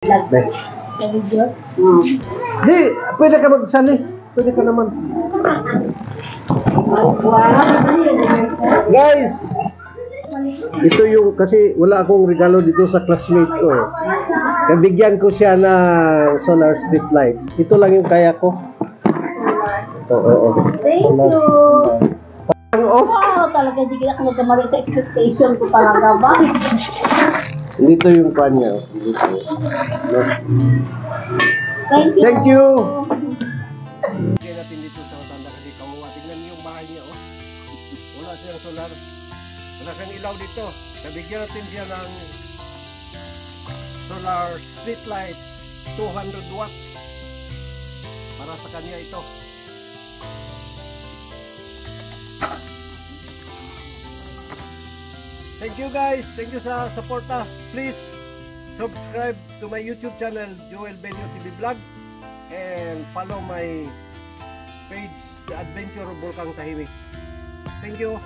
Be. Di, pwede ka magsali. Pwede ka naman. Guys, ito yung, kasi wala akong regalo dito sa classmate ko eh. Kabigyan ko siya ng solar street lights. Ito lang yung kaya ko. Oo. Thank you. Ang off. Wow, talaga hindi kita nagkamali sa expectation ko talaga ba? Dito yung kanya. Dito. No. Thank you. Thank you. Kaya natin dito sa Matanda kasi kawawa. Tingnan niyo yung bahay niya, oh. Wala siyang solar. Wala siyang ilaw dito. Nabigyan natin siya ng solar street light 200 watts. Para sa kanya ito. Thank you guys. Thank you sa suporta. Please subscribe to my YouTube channel, Joel Benio TV Vlog, and follow my page, The Adventure of Bulkang Tahimik. Thank you.